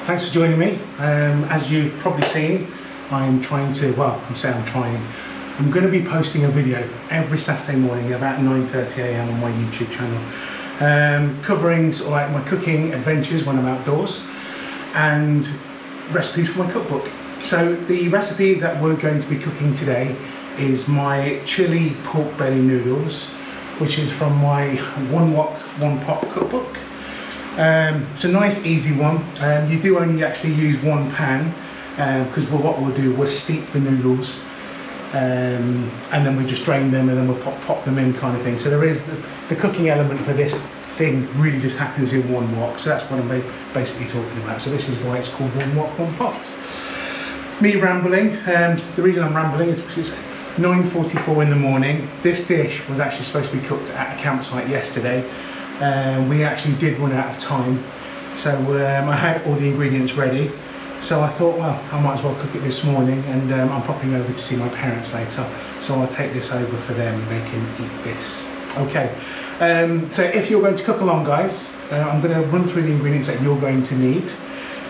Thanks for joining me. As you've probably seen, I'm trying to, I'm going to be posting a video every Saturday morning about 9:30 AM on my YouTube channel, covering sort of like my cooking adventures when I'm outdoors and recipes for my cookbook. So the recipe that we're going to be cooking today is my Chilli Pork Belly Noodles, which is from my One Wok One Pot cookbook. It's a nice easy one. You do only actually use one pan because what we'll do, we'll steep the noodles and then we just drain them and then we'll pop them in kind of thing. So there is the cooking element for this thing really just happens in one wok. So that's what I'm basically talking about. So this is why it's called One Wok One Pot. Me rambling, the reason I'm rambling is because it's 9:44 in the morning. This dish was actually supposed to be cooked at a campsite yesterday. We actually did run out of time, so I had all the ingredients ready. So I thought, well, I might as well cook it this morning, and I'm popping over to see my parents later. So I'll take this over for them and they can eat this. Okay, so if you're going to cook along, guys, I'm going to run through the ingredients that you're going to need.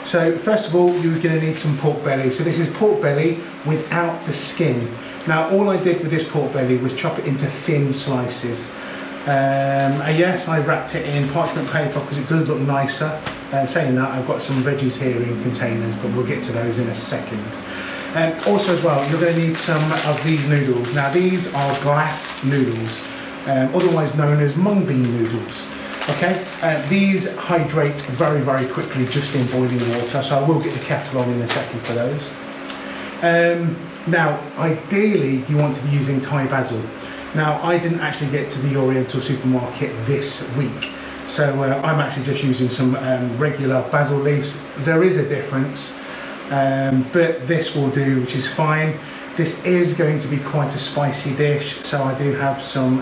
So first of all, you're going to need some pork belly. So this is pork belly without the skin. Now all I did with this pork belly was chop it into thin slices. Yes, I wrapped it in parchment paper because it does look nicer. Saying that, I've got some veggies here in containers, but we'll get to those in a second. Also as well, you're going to need some of these noodles. Now these are glass noodles, otherwise known as mung bean noodles. Okay, these hydrate very, very quickly just in boiling water, so I will get the kettle on in a second for those. Now, ideally, you want to be using Thai basil. Now, I didn't actually get to the Oriental supermarket this week, so I'm actually just using some regular basil leaves. There is a difference, but this will do, which is fine. This is going to be quite a spicy dish, so I do have some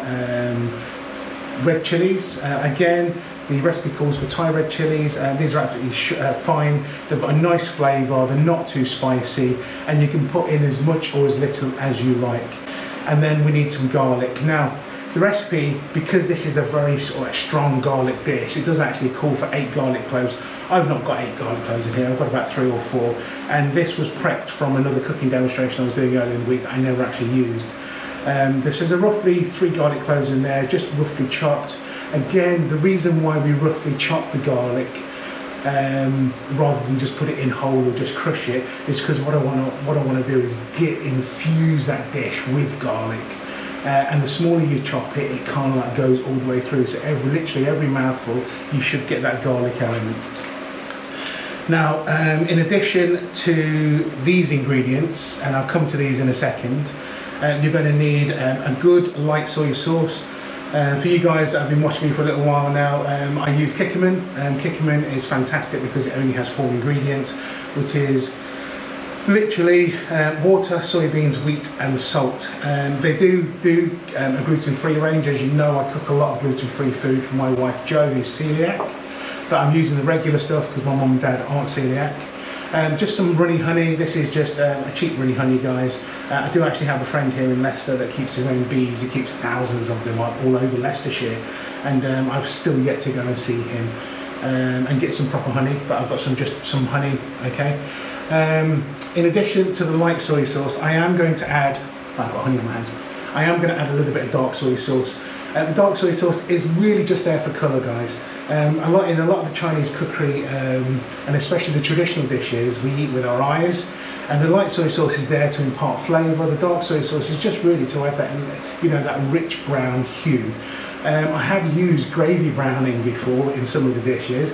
red chilies. Again, the recipe calls for Thai Red Chillies. These are absolutely fine. They've got a nice flavour, they're not too spicy, and you can put in as much or as little as you like. And then we need some garlic. Now, the recipe, because this is a very sort of strong garlic dish, it does actually call for 8 garlic cloves. I've not got 8 garlic cloves in here, I've got about 3 or 4. And this was prepped from another cooking demonstration I was doing earlier in the week that I never actually used. This is roughly 3 garlic cloves in there, just roughly chopped. Again, the reason why we roughly chop the garlic rather than just put it in whole or just crush it is because what I want to do is infuse that dish with garlic. And the smaller you chop it, it kind of like goes all the way through. So literally every mouthful, you should get that garlic element. Now, in addition to these ingredients, and I'll come to these in a second, you're going to need a good light soy sauce. For you guys that have been watching me for a little while now, I use Kikkoman. Kikkoman is fantastic because it only has 4 ingredients, which is literally water, soybeans, wheat and salt. They do a gluten-free range. As you know, I cook a lot of gluten-free food for my wife Jo, who's celiac, but I'm using the regular stuff because my mum and dad aren't celiac. Just some runny honey. This is just a cheap runny honey, guys. I do actually have a friend here in Leicester that keeps his own bees. He keeps thousands of them all over Leicestershire, and I've still yet to go and see him and get some proper honey, but I've got just some honey. Okay. In addition to the light soy sauce, I am going to add, I've got honey on my hands, I am going to add a little bit of dark soy sauce. The dark soy sauce is really just there for colour, guys. In a lot of the Chinese cookery, and especially the traditional dishes, we eat with our eyes, and the light soy sauce is there to impart flavour. The dark soy sauce is just really to add that, that rich brown hue. I have used gravy browning before in some of the dishes,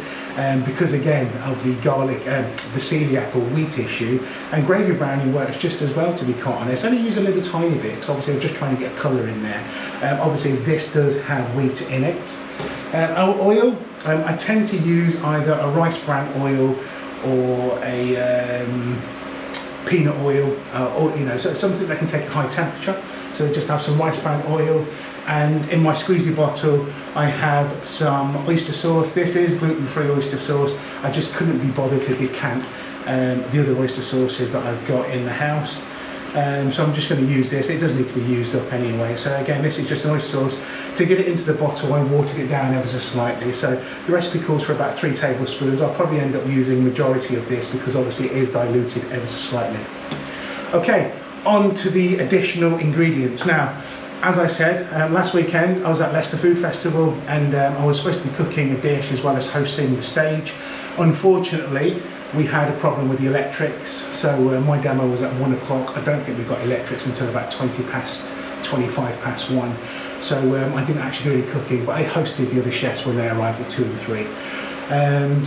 because again of the garlic, the celiac or wheat issue, and gravy browning works just as well, to be quite honest. I only use a little tiny bit because obviously I'm just trying to get colour in there. Obviously this does have wheat in it. Oil, I tend to use either a rice bran oil or a peanut oil, or so something that can take a high temperature. So just have some rice bran oil, and in my squeezy bottle I have some oyster sauce. This is gluten-free oyster sauce. I just couldn't be bothered to decant the other oyster sauces that I've got in the house. So I'm just going to use this. It does need to be used up anyway. So again, this is just an oyster sauce. To get it into the bottle, I watered it down ever so slightly. So the recipe calls for about 3 tablespoons. I'll probably end up using majority of this because obviously it is diluted ever so slightly. Okay, on to the additional ingredients. Now, as I said, last weekend I was at Leicester Food Festival, and I was supposed to be cooking a dish as well as hosting the stage. Unfortunately, we had a problem with the electrics, so my demo was at 1 o'clock. I don't think we got electrics until about 25 past 1. So I didn't actually do any cooking, but I hosted the other chefs when they arrived at 2 and 3.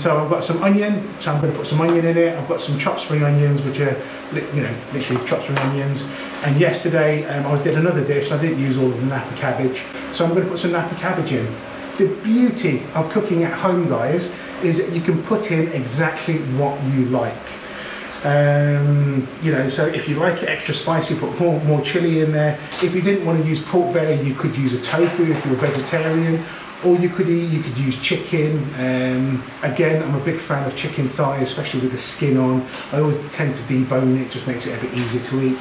So I've got some onion, so I'm going to put some onion in it. I've got some chopped spring onions, which are, literally chopped spring onions. And yesterday I did another dish. I didn't use all of the napa cabbage, so I'm going to put some napa cabbage in. The beauty of cooking at home, guys, is that you can put in exactly what you like. So if you like it extra spicy, put more chili in there. If you didn't want to use pork belly, you could use a tofu if you're a vegetarian. Or you could use chicken. Again, I'm a big fan of chicken thigh, especially with the skin on. I always tend to debone it, just makes it a bit easier to eat.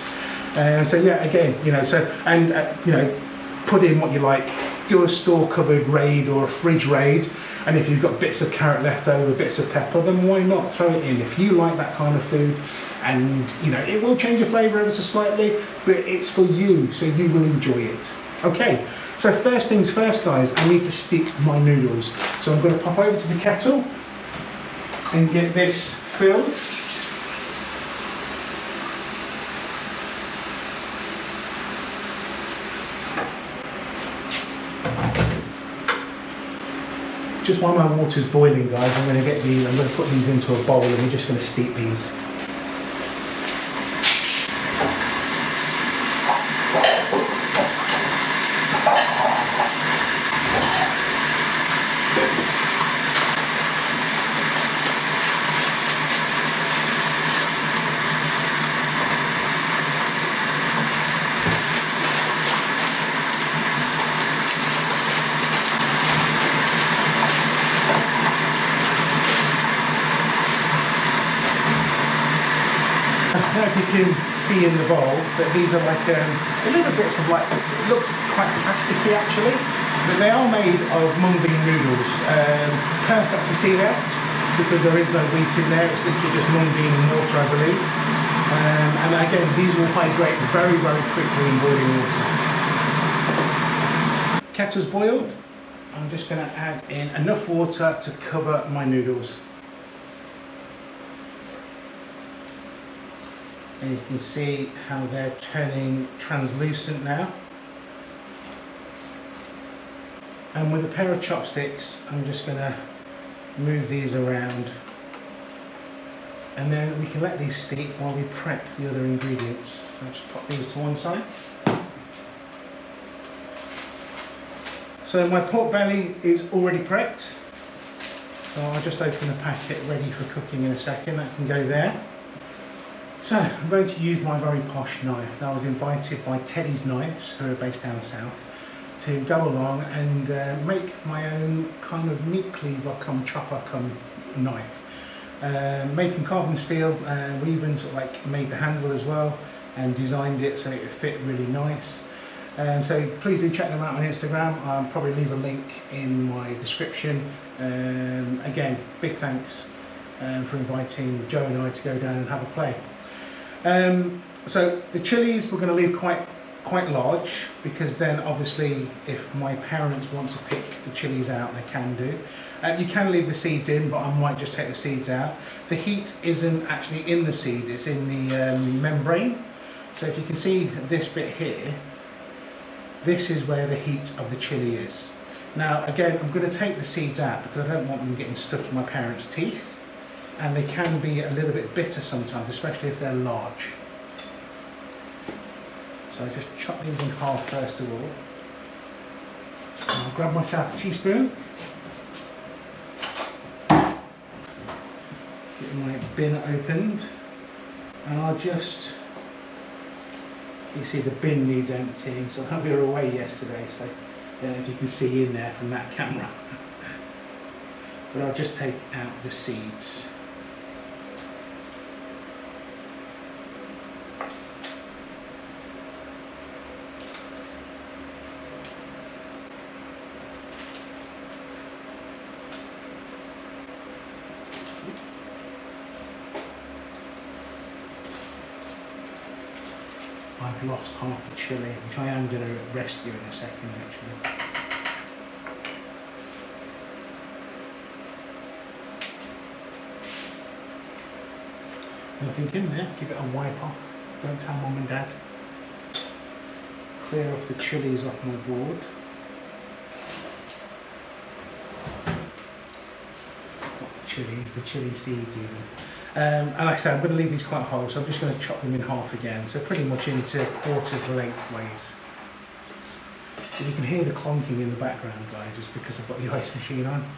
So yeah, again, put in what you like. Do a store cupboard raid or a fridge raid, and if you've got bits of carrot left over, bits of pepper, then why not throw it in if you like that kind of food. And it will change the flavour ever so slightly, but it's for you, so you will enjoy it. Okay, so first things first, guys, I need to steep my noodles. So I'm going to pop over to the kettle and get this filled. Just while my water's boiling, guys, I'm going to put these into a bowl, and we're just going to steep these. I don't know if you can see in the bowl that these are like little bits of it looks quite plasticky actually, but they are made of mung bean noodles. Perfect for celiacs because there is no wheat in there, it's literally just mung bean and water, I believe. And again, these will hydrate very, very quickly in boiling water. Kettle's boiled. I'm just going to add in enough water to cover my noodles. And you can see how they're turning translucent now. And with a pair of chopsticks, I'm just going to move these around. And then we can let these steep while we prep the other ingredients. So I'll just pop these to one side. So my pork belly is already prepped. So I'll just open the packet ready for cooking in a second. That can go there. So I'm going to use my very posh knife. Now I was invited by Teddy's Knives, who are based down south, to go along and make my own kind of meat cleaver cum chopper cum knife. Made from carbon steel. We even sort of like made the handle as well and designed it so it would fit really nice. So please do check them out on Instagram. I'll probably leave a link in my description. Again, big thanks for inviting Joe and I to go down and have a play. So the chilies we're going to leave quite large, because then obviously if my parents want to pick the chilies out, they can do. You can leave the seeds in, but I might just take the seeds out. The heat isn't actually in the seeds, it's in the membrane. So if you can see this bit here, this is where the heat of the chili is. Now again, I'm going to take the seeds out because I don't want them getting stuck in my parents' teeth. And they can be a little bit bitter sometimes, especially if they're large. So I just chop these in half first of all. I'll grab myself a teaspoon. Get my bin opened. And I'll just, you see the bin needs emptying, so we were away yesterday, so I don't know if you can see in there from that camera. But I'll just take out the seeds. I've lost half a chilli, which I am going to rescue in a second actually. Nothing in there, give it a wipe off, don't tell mum and dad. Clear off the chillies off my board. Not chillies, the chilli seeds even. And like I said, I'm going to leave these quite whole, so I'm just going to chop them in half again, so pretty much into quarters lengthways. If you can hear the clonking in the background, guys, it's because I've got the ice machine on.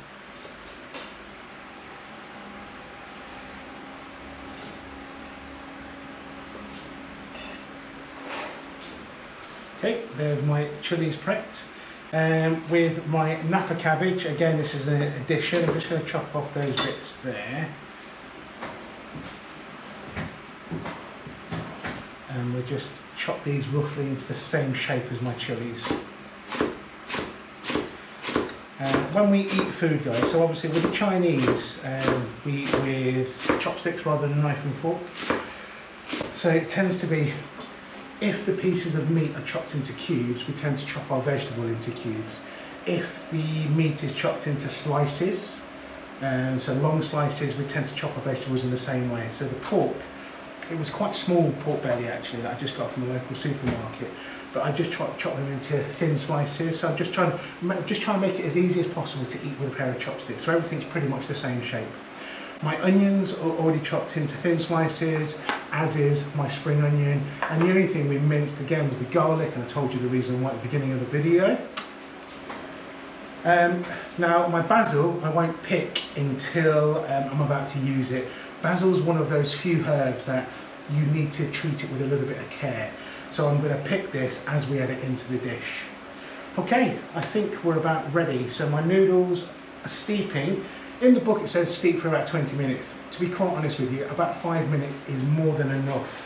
Okay, there's my chillies prepped. With my Napa cabbage, again this is an addition, I'm just going to chop off those bits there. And we'll just chop these roughly into the same shape as my chillies. When we eat food, guys, so obviously with the Chinese, we eat with chopsticks rather than knife and fork. So it tends to be, if the pieces of meat are chopped into cubes, we tend to chop our vegetable into cubes. If the meat is chopped into slices, so long slices, we tend to chop our vegetables in the same way. So the pork, it was quite small pork belly actually that I just got from the local supermarket, but I just chop them into thin slices. So I'm just trying to make it as easy as possible to eat with a pair of chopsticks. So everything's pretty much the same shape. My onions are already chopped into thin slices, as is my spring onion. And the only thing we minced again was the garlic, and I told you the reason why at the beginning of the video. Now my basil I won't pick until I'm about to use it. Basil's one of those few herbs that you need to treat it with a little bit of care. So I'm going to pick this as we add it into the dish. Okay, I think we're about ready. So my noodles are steeping. In the book it says steep for about 20 minutes. To be quite honest with you, about 5 minutes is more than enough.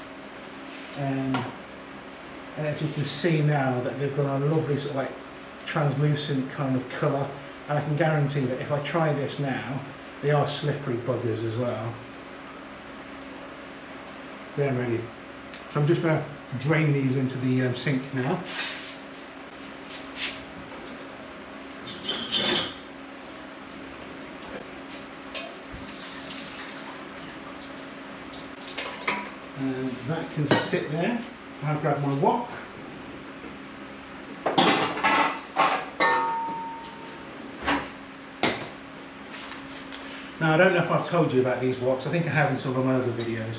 And if you can see now that they've got a lovely sort of like translucent kind of colour, and I can guarantee that if I try this now, they are slippery buggers as well. They're ready. So I'm just going to drain these into the sink now. And that can sit there. I'll grab my wok. Now I don't know if I've told you about these woks, I think I have in some of my other videos.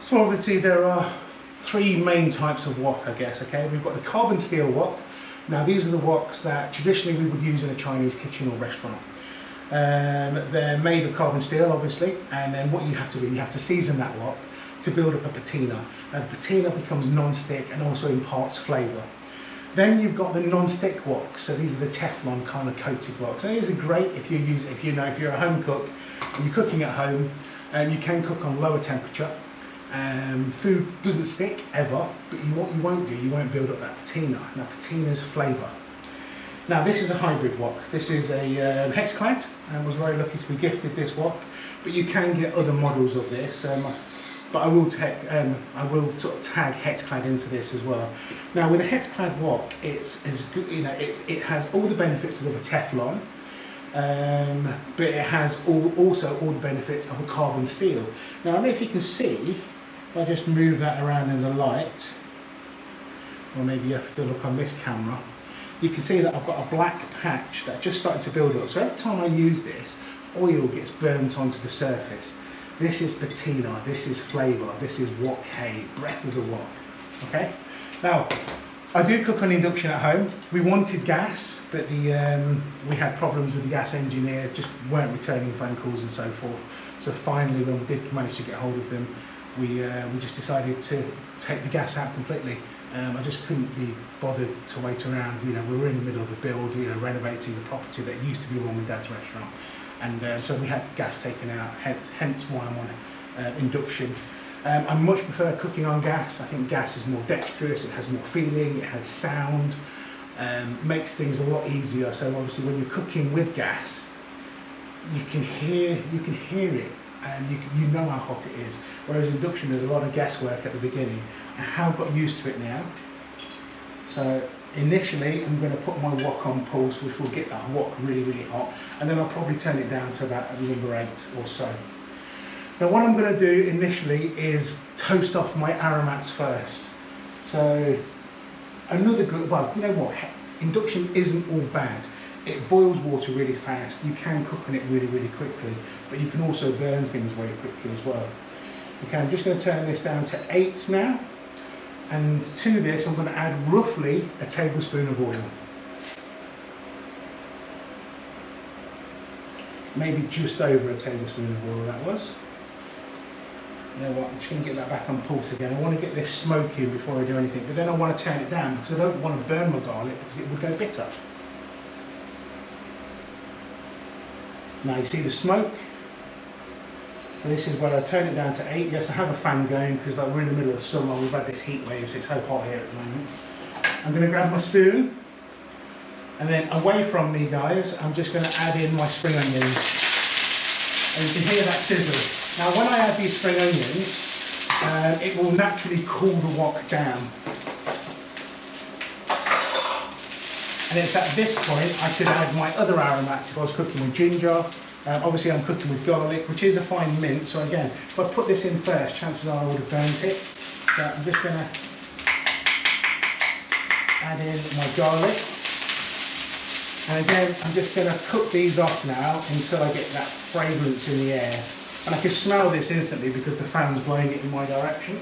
So obviously there are three main types of wok, I guess, okay? We've got the carbon steel wok. Now these are the woks that traditionally we would use in a Chinese kitchen or restaurant. They're made of carbon steel obviously, and then what you have to do, you have to season that wok to build up a patina. And the patina becomes non-stick and also imparts flavour. Then you've got the non-stick woks, so these are the Teflon kind of coated woks. So these are great if you use, if you're a home cook and you're cooking at home, and you can cook on lower temperature. Food doesn't stick ever, but you won't build up that patina. Now patina's flavour. Now this is a hybrid wok. This is a hex-clad, and was very lucky to be gifted this wok. But you can get other models of this. But I will sort of tag hex-clad into this as well. Now with a hex-clad wok, it's as good, you know, it has all the benefits of a Teflon, but it has also all the benefits of a carbon steel. Now I don't know if you can see, if I just move that around in the light, or maybe you have to look on this camera, you can see that I've got a black patch that's just starting to build up. So every time I use this, oil gets burnt onto the surface. This is patina, this is flavour, this is wok hay, breath of the wok. Okay? Now, I do cook on induction at home. We wanted gas, but we had problems with the gas engineer, just weren't returning phone calls and so forth. So finally, when we did manage to get hold of them, we just decided to take the gas out completely. I just couldn't be bothered to wait around. You know, we were in the middle of a build, you know, renovating the property that used to be Mum and Dad's restaurant. And so we had gas taken out, hence why I'm on induction. I much prefer cooking on gas. I think gas is more dexterous, it has more feeling, it has sound, makes things a lot easier. So obviously when you're cooking with gas, you can hear it and you know how hot it is. Whereas induction, there's a lot of guesswork at the beginning. I have got used to it now. So initially, I'm going to put my wok on pulse, which will get that wok really, really hot, and then I'll probably turn it down to about number 8 or so. Now what I'm going to do initially is toast off my aromats first. So another good, well, you know what, induction isn't all bad. It boils water really fast. You can cook on it really, really quickly, but you can also burn things very quickly as well. Okay, I'm just going to turn this down to 8 now. And to this, I'm going to add roughly a tablespoon of oil. Maybe just over a tablespoon of oil that was. You know what, I'm just going to get that back on pulse again. I want to get this smoky before I do anything, but then I want to turn it down because I don't want to burn my garlic because it would go bitter. Now you see the smoke. So this is where I turn it down to 8. Yes, I have a fan going because like we're in the middle of the summer, we've had this heat wave, so it's so hot here at the moment. I'm going to grab my spoon, and then away from me, guys, I'm just going to add in my spring onions. And you can hear that sizzle. Now when I add these spring onions, it will naturally cool the wok down. And it's at this point I could add my other aromats if I was cooking with ginger. Obviously I'm cooking with garlic, which is a fine mint, so again, if I put this in first, chances are I would have burnt it. So I'm just going to add in my garlic. And again, I'm just going to cook these off now until I get that fragrance in the air. And I can smell this instantly because the fan's blowing it in my direction.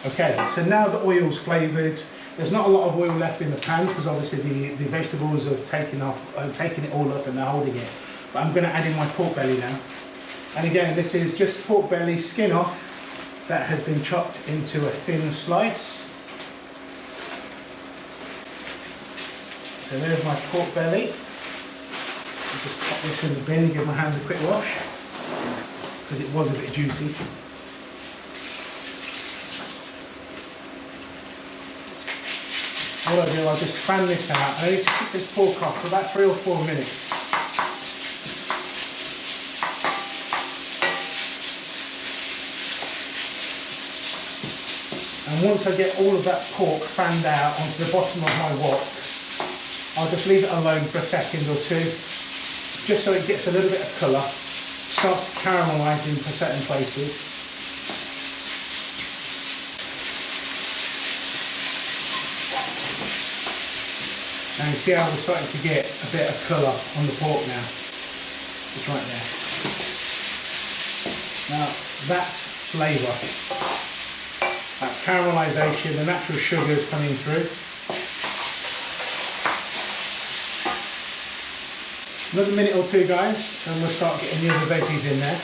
Okay, so now the oil's flavoured. There's not a lot of oil left in the pan because obviously the vegetables have taken it all up and they're holding it. But I'm going to add in my pork belly now. And again, this is just pork belly, skin off, that has been chopped into a thin slice. So there's my pork belly. I'll just pop this in the bin, give my hands a quick wash because it was a bit juicy. What I'll do, I'll just fan this out. I need to cook this pork off for about 3 or 4 minutes. And once I get all of that pork fanned out onto the bottom of my wok, I'll just leave it alone for a second or two, just so it gets a little bit of colour, starts caramelising for certain places. And you see how we're starting to get a bit of colour on the pork now. It's right there. Now that's flavour. That caramelisation, the natural sugars coming through. Another minute or two, guys, and we'll start getting the other veggies in there.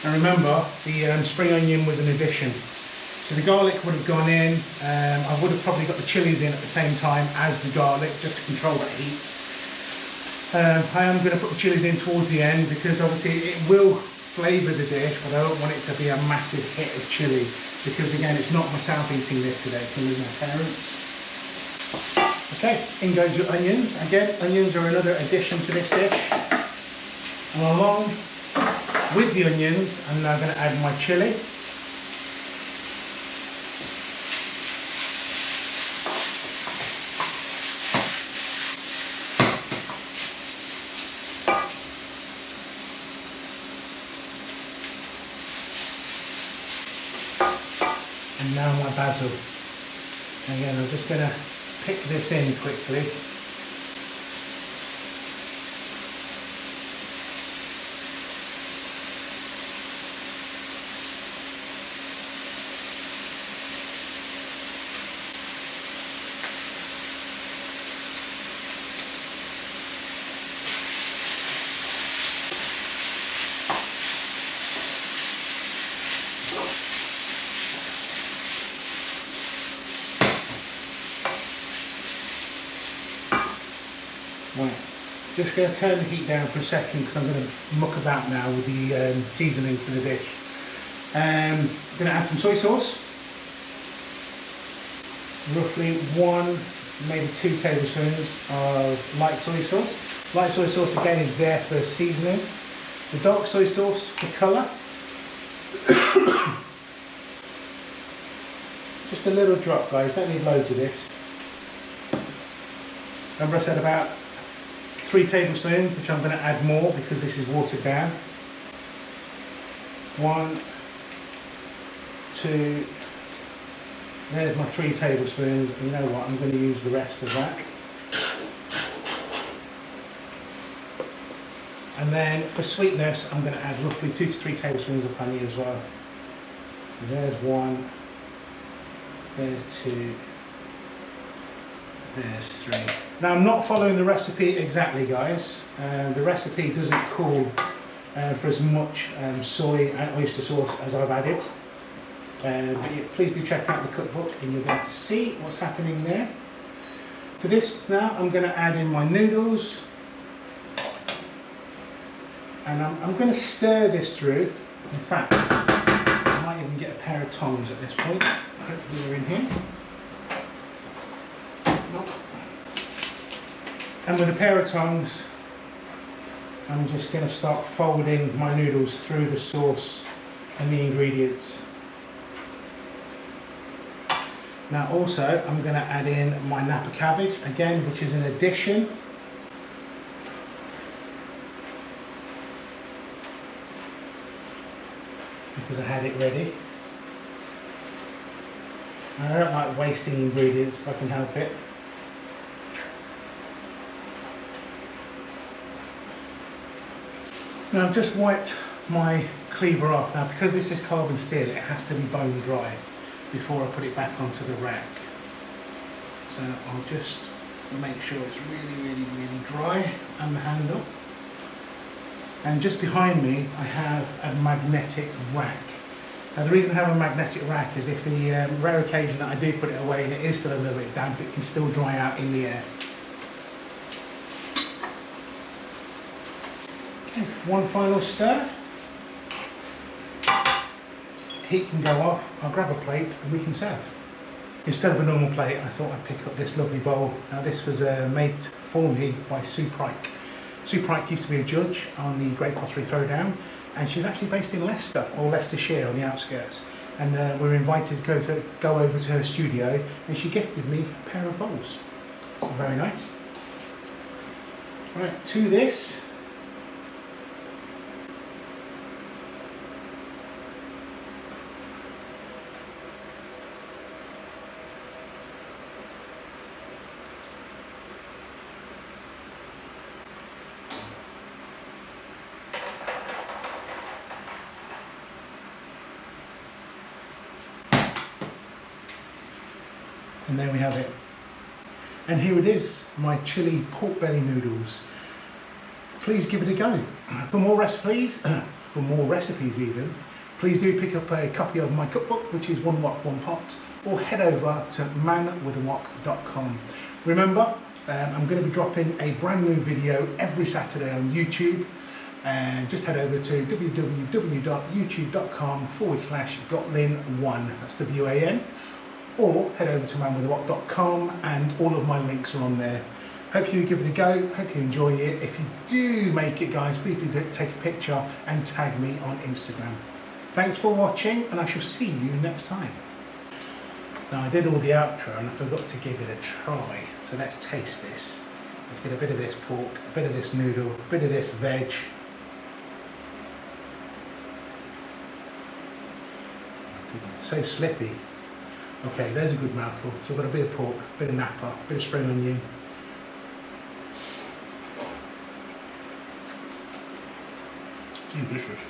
And remember, the spring onion was an addition. So the garlic would have gone in. I would have probably got the chilies in at the same time as the garlic, just to control that heat. I am going to put the chilies in towards the end because obviously it will flavour the dish, but I don't want it to be a massive hit of chilli because again, it's not myself eating this today, it's going to be my parents. Okay, in goes your onions. Again, onions are another addition to this dish. And along with the onions, I'm now going to add my chilli. And now my basil. Again, I'm just going to pick this in quickly. Right, just going to turn the heat down for a second because I'm going to muck about now with the seasoning for the dish. I'm going to add some soy sauce, roughly 1, maybe 2 tablespoons of light soy sauce. Light soy sauce again is there for seasoning. The dark soy sauce for colour. Just a little drop, guys, don't need loads of this. Remember I said about 3 tablespoons, which I'm going to add more because this is watered down. 1, 2, there's my 3 tablespoons. You know what, I'm going to use the rest of that. And then for sweetness, I'm going to add roughly 2 to 3 tablespoons of honey as well. So there's 1, there's 2, there's 3. Now I'm not following the recipe exactly, guys. The recipe doesn't call for as much soy and oyster sauce as I've added. But yeah, please do check out the cookbook and you'll be able to see what's happening there. To this now I'm going to add in my noodles. And I'm going to stir this through. In fact, I might even get a pair of tongs at this point. Hopefully they're in here. And with a pair of tongs, I'm just going to start folding my noodles through the sauce and the ingredients. Now also, I'm going to add in my Napa cabbage, again, which is an addition. Because I had it ready. I don't like wasting ingredients if I can help it. Now I've just wiped my cleaver off. Now because this is carbon steel, it has to be bone dry before I put it back onto the rack. So I'll just make sure it's really dry and the handle. And just behind me I have a magnetic rack. Now the reason I have a magnetic rack is if the rare occasion that I do put it away and it is still a little bit damp, it can still dry out in the air. Okay, one final stir. Heat can go off, I'll grab a plate and we can serve. Instead of a normal plate, I thought I'd pick up this lovely bowl. Now this was made for me by Sue Pryke. Sue Pryke used to be a judge on the Great Pottery Throwdown, and she's actually based in Leicester, or Leicestershire on the outskirts. And we were invited to go over to her studio, and she gifted me a pair of bowls. So very nice. Right, to this, and there we have it. And here it is, my chili pork belly noodles. Please give it a go. For more recipes even, please do pick up a copy of my cookbook, which is One Wok One Pot, or head over to manwithawok.com. Remember, I'm going to be dropping a brand new video every Saturday on YouTube. And just head over to www.youtube.com/Gotlin1, that's WAN. Or head over to manwithawok.com and all of my links are on there. Hope you give it a go, hope you enjoy it. If you do make it, guys, please do take a picture and tag me on Instagram. Thanks for watching and I shall see you next time. Now I did all the outro and I forgot to give it a try, so let's taste this. Let's get a bit of this pork, a bit of this noodle, a bit of this veg. So slippy. Okay, there's a good mouthful. So I've got a bit of pork, a bit of napa, a bit of spring onion. It's delicious.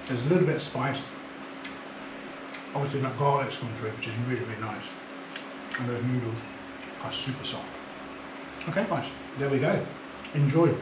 There's a little bit of spice. Obviously that garlic's come through, which is really nice. And those noodles are super soft. Okay guys, there we go. Enjoy.